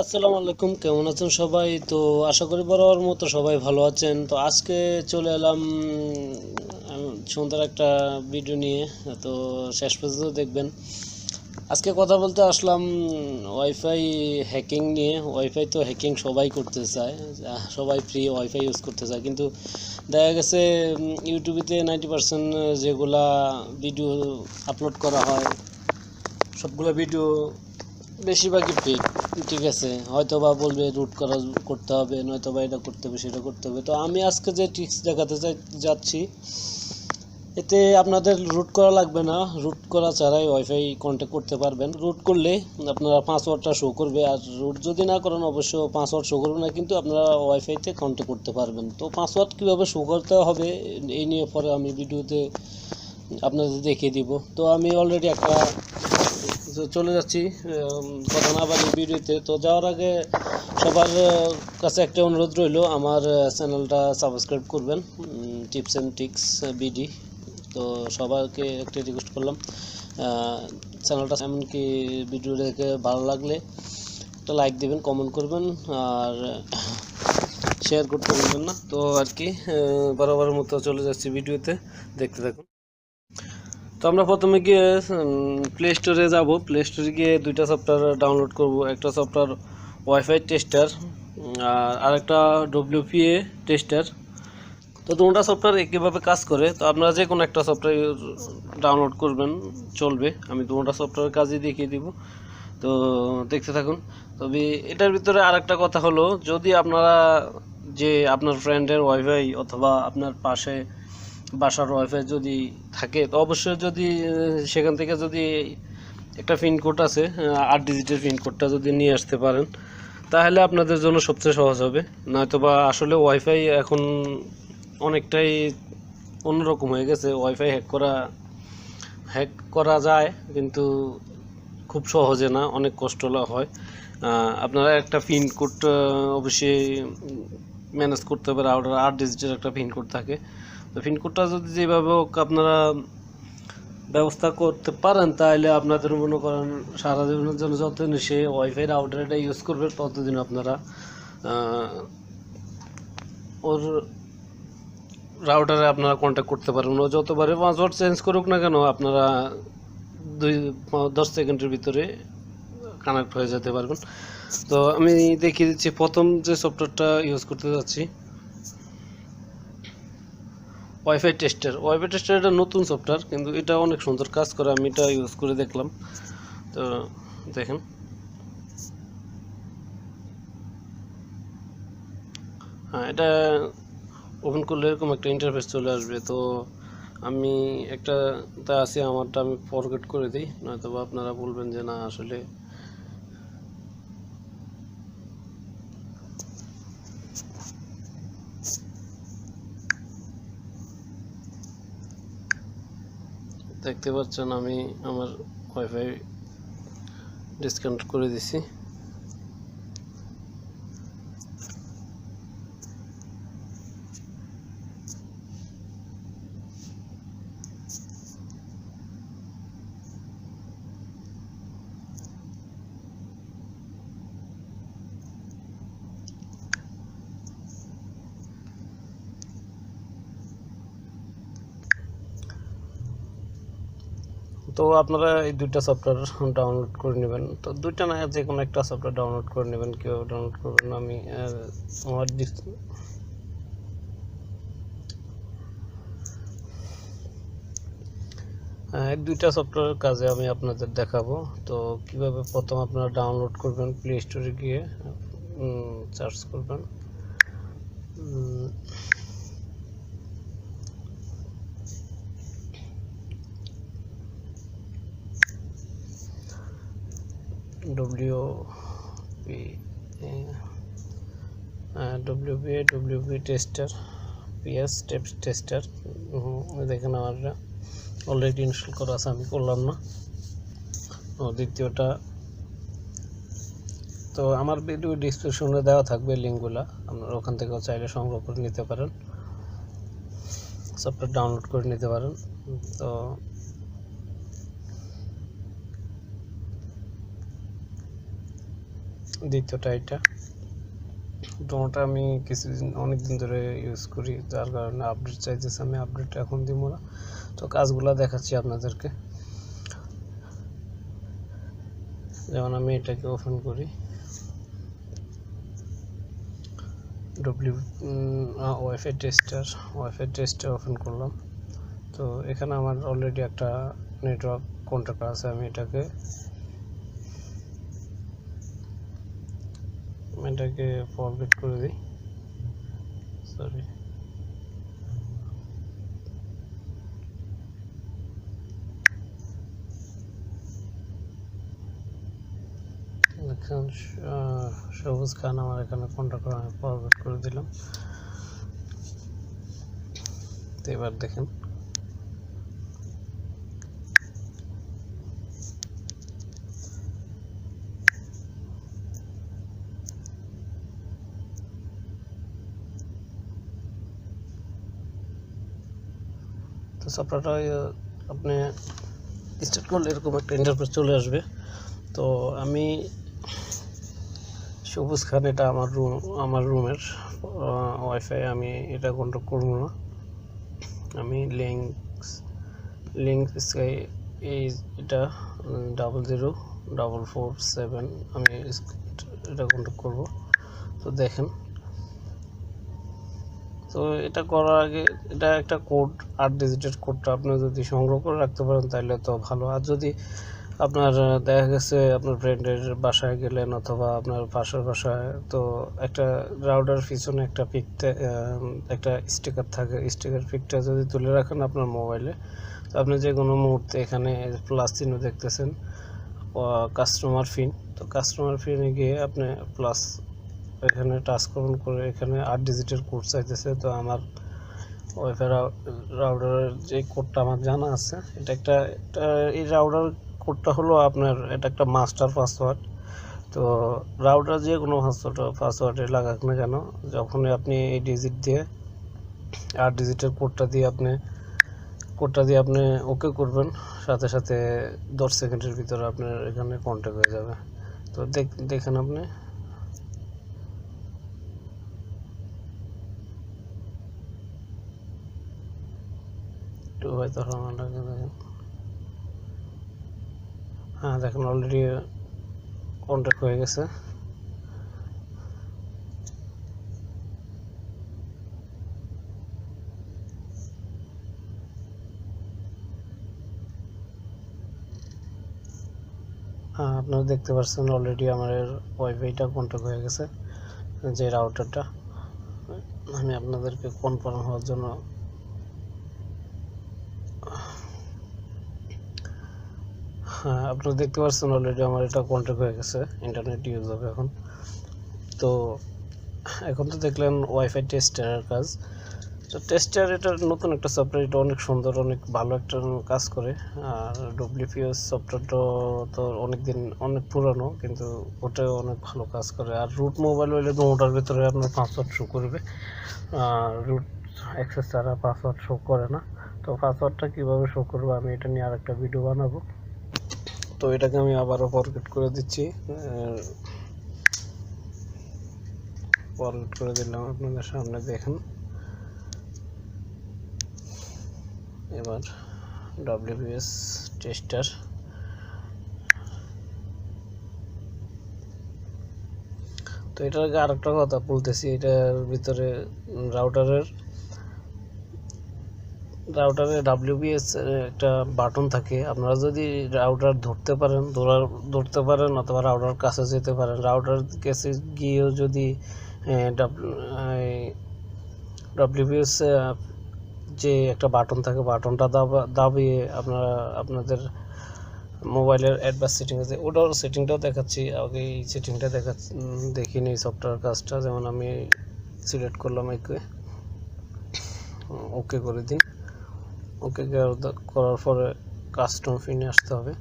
আসসালামু আলাইকুম, কেমন আছেন সবাই? তো আশা করি বরাবর মতো সবাই ভালো আছেন। তো আজকে চলে এলাম সুন্দর একটা ভিডিও নিয়ে। তো শেষ পর্যন্ত দেখবেন। আজকে কথা বলতে আসলাম ওয়াইফাই হ্যাকিং নিয়ে। ওয়াইফাই তো হ্যাকিং সবাই করতে চায়, সবাই ফ্রি ওয়াইফাই ইউজ করতে চায়, কিন্তু দেখা গেছে ইউটিউবেতে 90% যেগুলা ভিডিও আপলোড করা হয় সবগুলো ভিডিও বেশিরভাগই ফেক। ঠিক আছে, হয়তো বা বলবে রুট করতে হবে, নয়তো বা এটা করতে হবে, সেটা করতে হবে। তো আমি আজকে যে ট্রিক্স দেখাতে যাচ্ছি, এতে আপনাদের রুট করা লাগবে না। রুট করা ছাড়াই ওয়াইফাই কন্ট্যাক্ট করতে পারবেন। রুট করলে আপনারা পাসওয়ার্ডটা শো করবে, আর রুট যদি না করেন অবশ্য পাসওয়ার্ড শো করবে না, কিন্তু আপনারা ওয়াইফাইতে কন্ট্যাক্ট করতে পারবেন। তো পাসওয়ার্ড কীভাবে শো করতে হবে এই নিয়ে পরে আমি ভিডিওতে আপনাদের দেখিয়ে দিব। তো আমি অলরেডি একটা চলে যাচ্ছি, কথা না বাড়ি ভিডিওতে। তো যাওয়ার আগে সবার কাছে একটা অনুরোধ রইল, আমার চ্যানেলটা সাবস্ক্রাইব করবেন, টিপস অ্যান্ড ট্রিক্স বিডি। তো সবাইকে একটা রিকোয়েস্ট করলাম, চ্যানেলটা এমনকি ভিডিও দেখে ভালো লাগলে একটা লাইক দেবেন, কমেন্ট করবেন, আর শেয়ার করতে ভুলবেন না। তো আর কি, বরাবর মতো চলে যাচ্ছি ভিডিওতে, দেখতে থাকুন। তো আমরা প্রথমে গিয়ে প্লে স্টোরে যাব। প্লে স্টোরে গিয়ে দুইটা সফটওয়্যার ডাউনলোড করব। একটা সফটওয়্যার ওয়াইফাই টেস্টার, আর একটা ডব্লিউপিএ টেস্টার। তো দুটো সফটওয়্যার একইভাবে কাজ করে। তো আপনারা যে কোনো একটা সফটওয়্যার ডাউনলোড করবেন, চলবে। আমি দুটো সফটওয়্যার কাজই দেখিয়ে দিব, তো দেখতে থাকুন। তবে এটার ভিতরে আরেকটা কথা হলো, যদি আপনারা যে আপনার ফ্রেন্ডের ওয়াইফাই অথবা আপনার পাশে বাসার ওয়াইফাই যদি থাকে, তো অবশ্যই যদি সেখান থেকে যদি একটা পিনকোড আছে, 8 ডিজিটের পিনকোডটা যদি নিয়ে আসতে পারেন, তাহলে আপনাদের জন্য সবচেয়ে সহজ হবে। নয়তো বা আসলে ওয়াইফাই এখন অনেকটাই অন্যরকম হয়ে গেছে। ওয়াইফাই হ্যাক করা যায়, কিন্তু খুব সহজে না, অনেক কষ্ট হয়। আপনারা একটা পিনকোড অবশ্যই ম্যানেজ করতে হবে। রাউটার 8 ডিজিটের একটা পিনকোড থাকে। তো পিনকোডটা যদি যেভাবে হোক আপনারা ব্যবস্থা করতে পারেন, তাহলে আপনাদের মনে করেন সারা জীবনের জন্য যতদিন সে ওয়াইফাই রাউটারটা ইউজ করবে, ততদিন আপনারা ওর রাউটারে আপনারা কন্ট্যাক্ট করতে পারবেন। ও যতবারে পাসওয়ার্ড চেঞ্জ করুক না কেন, আপনারা 10 সেকেন্ডের ভিতরে কানেক্ট হয়ে যেতে পারবেন। তো আমি দেখিয়ে দিচ্ছি। প্রথম যে সফটওয়্যারটা ইউজ করতে যাচ্ছি, ওয়াইফাই টেস্টার। ওয়াইফাই টেস্টার এটা নতুন সফটওয়্যার, কিন্তু এটা অনেক সুন্দর কাজ করে। আমি এটা ইউজ করে দেখলাম। তো দেখেন, হ্যাঁ, এটা ওপেন করলে এরকম একটা ইন্টারফেস চলে আসবে। তো আমি একটা তা আছে, আমারটা আমি ফরগেট করে দিই, নয়তো বা আপনারা বলবেন যে না আসলে দেখতে পাচ্ছেন আমি আমার ওয়াইফাই ডিসকানেক্ট করে দিছি। তো আপনারা এই দুইটা সফটওয়্যার ডাউনলোড করে নেবেন। তো দুইটা না, যে কোনো একটা সফটওয়্যার ডাউনলোড করে নেবেন। কীভাবে ডাউনলোড করবেন আমি আমার দুইটা সফটওয়্যার কাজে আমি আপনাদের দেখাবো। তো কিভাবে প্রথম আপনারা ডাউনলোড করবেন, প্লে স্টোরে গিয়ে সার্চ করবেন ডব্লিউপি টেস্টার, পিএস টেস্টার। দেখেন আমার অলরেডি ইনস্টল করা আছে, আমি করলাম না। দ্বিতীয়টা, তো আমার ভিডিও ডিসক্রিপশনে দেওয়া থাকবে লিঙ্কগুলো, আপনারা ওখান থেকেও চাইলে সংগ্রহ করে নিতে পারেন, সফটওয়্যার ডাউনলোড করে নিতে পারেন। তো দ্বিতীয়টা এটা। ডোটা আমি অনেক দিন ধরে ইউজ করি, যার কারণে আপডেট চাইতেছে, আমি আপডেট এখন দিব না। তো কাজগুলো দেখাচ্ছি আপনাদেরকে। যেমন আমি এটাকে ওপেন করি, ওয়াইফাই টেস্টার ওপেন করলাম। তো এখানে আমার অলরেডি একটা নেটওয়ার্ক কন্ট্যাক্ট আছে, আমি এটাকে ফরগেট করে দিই, সরি। দেখেন সবুজ খান আমার এখানে কন্ট্যাক্ট করে, আমি ফরগেট করে দিলাম। তো এবার দেখেন তো সফটওয়্যারটা আপনি স্টার্ট করলে এরকম একটা ইন্টারফেস চলে আসবে। তো আমি সবুজ খান, এটা আমার রুমের ওয়াইফাই, আমি এটা কন্ট্রোল করবো না। আমি লিঙ্ক স্কাই এটা 00447 আমি এটা কন্ট্রোল করব। তো দেখেন, তো এটা করার আগে এটা একটা কোড, 8 ডিজিটের কোডটা আপনি যদি সংগ্রহ করে রাখতে পারেন তাহলে তো ভালো। আর যদি আপনার দেখা গেছে আপনার ফ্রেন্ডের বাসায় গেলেন অথবা আপনার পাশের বাসায়, তো একটা রাউটার পিছনে একটা একটা স্টিকার থাকে, স্টিকার পিকটা যদি তুলে রাখেন আপনার মোবাইলে, তো আপনি যে কোনো মুহূর্তে এখানে প্লাস চিহ্ন দেখতেছেন কাস্টমার পিন, তো কাস্টমার পিনে গিয়ে আপনি প্লাস এখানে টাচ করে এখানে 8 ডিজিটের কোড চাইতেছে। তো আমার ওয়াইফাই রাউটারের যে কোডটা আমার জানা আছে, এটা এই রাউটার কোডটা হলো আপনার, এটা একটা মাস্টার পাসওয়ার্ড। তো রাউটার যে কোনো পাসওয়ার্ডে লাগাক না কেন, যখনই আপনি এই ডিজিট দিয়ে 8 ডিজিটের কোডটা দিয়ে আপনি ওকে করবেন, সাথে সাথে 10 সেকেন্ডের ভিতরে আপনার এখানে কন্ট্যাক্ট হয়ে যাবে। তো দেখেন আপনি একটু হয়তো দেখেন, হ্যাঁ দেখেন অলরেডি কন্ট্যাক্ট হয়ে গেছে। হ্যাঁ আপনারা দেখতে পাচ্ছেন অলরেডি আমার ওয়াইফাইটা কন্ট্যাক্ট হয়ে গেছে, যে রাউটারটা। আমি আপনাদেরকে কনফার্ম হওয়ার জন্য হ্যাঁ আপনারা দেখতে পাচ্ছেন অলরেডি আমার এটা কন্ট্যাক্ট হয়ে গেছে, ইন্টারনেট ইউজ হবে এখন। তো এখন তো দেখলেন ওয়াইফাই টেস্টারের কাজ। তো টেস্টার এটা নতুন একটা সফটওয়্যার, এটা অনেক সুন্দর, অনেক ভালো একটা কাজ করে। আর ডব্লিউপিএস সফটওয়্যারটা তো অনেক পুরানো, কিন্তু ওটাও অনেক ভালো কাজ করে। আর রুট মোবাইল হইলে তো ওটার ভিতরে আপনার পাসওয়ার্ড শো করবে, রুট অ্যাক্সেস ছাড়া পাসওয়ার্ড শো করে না। তো পাসওয়ার্ডটা কীভাবে শো করবো আমি এটা নিয়ে আরেকটা ভিডিও বানাবো। তো এটাকে আমি আবারও ফরগেট করে দিচ্ছি, ফরগেট করে দিলাম আপনাদের সামনে দেখেন। এবার ডব্লিউপিএস টেস্টার, তো এটার আগে আরেকটা কথা বলতেছি, এটার ভিতরে রাউটারে ডব্লিউপিএস একটা বাটন থাকে। আপনারা যদি রাউটার ধরতে পারেন অথবা রাউটার কাছে যেতে পারেন, রাউটার কাছে গিয়েও যদি ডব্লিউপিএস যে একটা বাটন থাকে, বাটনটা দাবিয়ে আপনাদের মোবাইলের অ্যাডভান্স সেটিং আছে, ওটার সেটিংটাও দেখাচ্ছি। আগে এই সেটিংটা দেখিনি সফটওয়্যার কাজটা। যেমন আমি সিলেক্ট করলাম ওকে করে দিন। ওকে করার পরে কাস্টম পিনে আসতে হবে,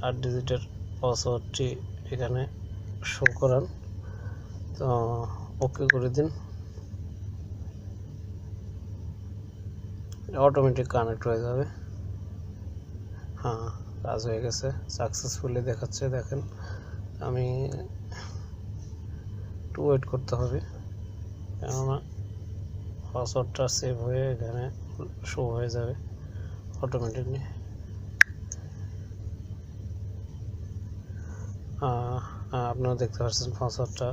8 ডিজিটের পাসওয়ার্ডটি এখানে শো করান। তো ওকে করে দিন, অটোমেটিক কানেক্ট হয়ে যাবে। হ্যাঁ কাজ হয়ে গেছে, সাকসেসফুলি দেখাচ্ছে। দেখেন আমি একটু ওয়েট করতে হবে, কেননা পাসওয়ার্ডটা সেভ হয়ে এখানে শো হয়ে যাবে অটোমেটিকলি। আপনারা দেখতে পাচ্ছেন পাসওয়ার্ডটা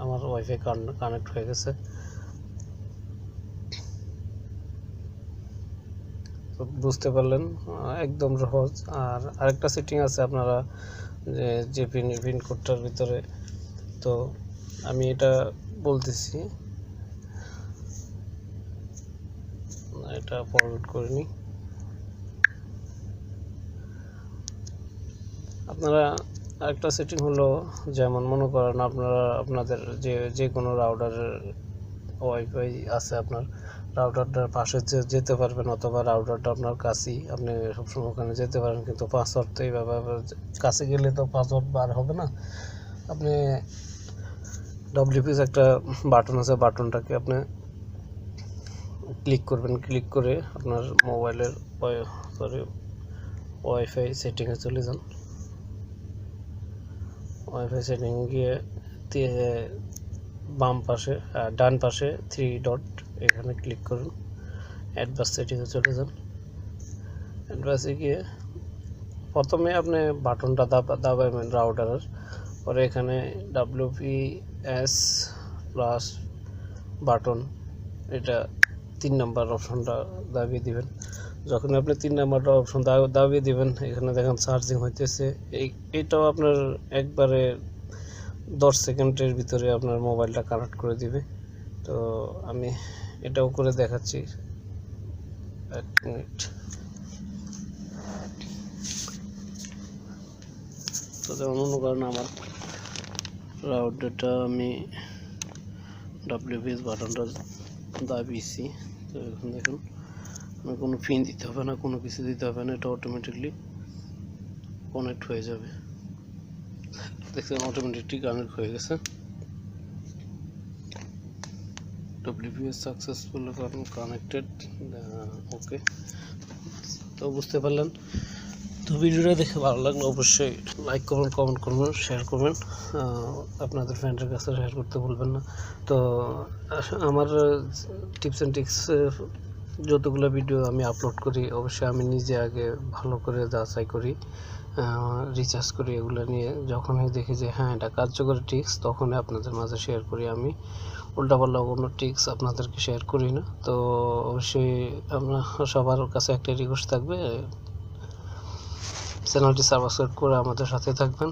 আমার ওয়াইফাই কানেক্ট হয়ে গেছে। তো বুঝতে পারলেন, একদম সহজ। আর আরেকটা সেটিং আছে আপনারা যে পিন কোডটার ভিতরে, তো আমি এটা বলতেছি, এটা ফরওয়ার্ড করিনি। আপনারা আরেকটা সেটিং হলো, যেমন মনে করেন আপনাদের যে কোনো রাউটারের ওয়াইফাই আছে, আপনার রাউটারটার পাশে যেতে পারবেন, অথবা রাউটারটা আপনার কাছেই, আপনি সবসময় ওখানে যেতে পারেন, কিন্তু পাসওয়ার্ড তো এইভাবে কাছে গেলে তো পাসওয়ার্ড বার হবে না। আপনি ডব্লিউপিএস একটা বাটন আছে, বাটনটাকে আপনি ক্লিক করবেন, ক্লিক করে আপনার মোবাইলের ওয়াইফাই সেটিংয়ে চলে যান। ওয়াইফাই সেটিং গিয়ে বাম পাশে ডান পাশে 3 ডট, এখানে ক্লিক করুন, অ্যাডভান্স সেটিংয়ে চলে যান। অ্যাডভান্সে গিয়ে প্রথমে আপনি বাটনটা দাবাবেন রাউটারের, পরে এখানে WPS প্লাস বাটন, এটা 3 নাম্বার অপশনটা দাবিয়ে দিবেন। যখন আপনি 3 নাম্বার অপশন দাবিয়ে দিবেন, এখানে দেখেন চার্জিং হইতেছে। এইটাও আপনার একবারে 10 সেকেন্ডের ভিতরে আপনার মোবাইলটা কানেক্ট করে দিবে। তো আমি এটাও করে দেখাচ্ছি, 1 মিনিট। তো যেমন মনে করেন আমার রাউটারটা আমি WPS বাটনটা দাবিয়েছি, তো এখন দেখুন আমার কোনো পিন দিতে হবে না, কোনো কিছু দিতে হবে না, এটা অটোমেটিকলি কানেক্ট হয়ে যাবে। দেখছেন অটোমেটিকলি কানেক্ট হয়ে গেছে। WPS সাকসেসফুল কানেক্টেড, ওকে। তো বুঝতে পারলেন। তো ভিডিওটা দেখে ভালো লাগলে অবশ্যই লাইক করবেন, কমেন্ট করবেন, শেয়ার করবেন, আপনাদের ফ্রেন্ডের কাছে শেয়ার করতে ভুলবেন না। তো আমার টিপস অ্যান্ড ট্রিক্স যতগুলো ভিডিও আমি আপলোড করি, অবশ্যই আমি নিজে আগে ভালো করে যাচাই করি, রিসার্চ করি এগুলো নিয়ে। যখনই দেখি যে হ্যাঁ এটা কার্যকরী ট্রিক্স, তখনই আপনাদের মাঝে শেয়ার করি। আমি উল্টাপাল্টা কোনো ট্রিক্স আপনাদেরকে শেয়ার করি না। তো অবশ্যই আপনার সবার কাছে একটা রিকোয়েস্ট থাকবে, চ্যানেলটি সাবস্ক্রাইব করে আমাদের সাথে থাকবেন।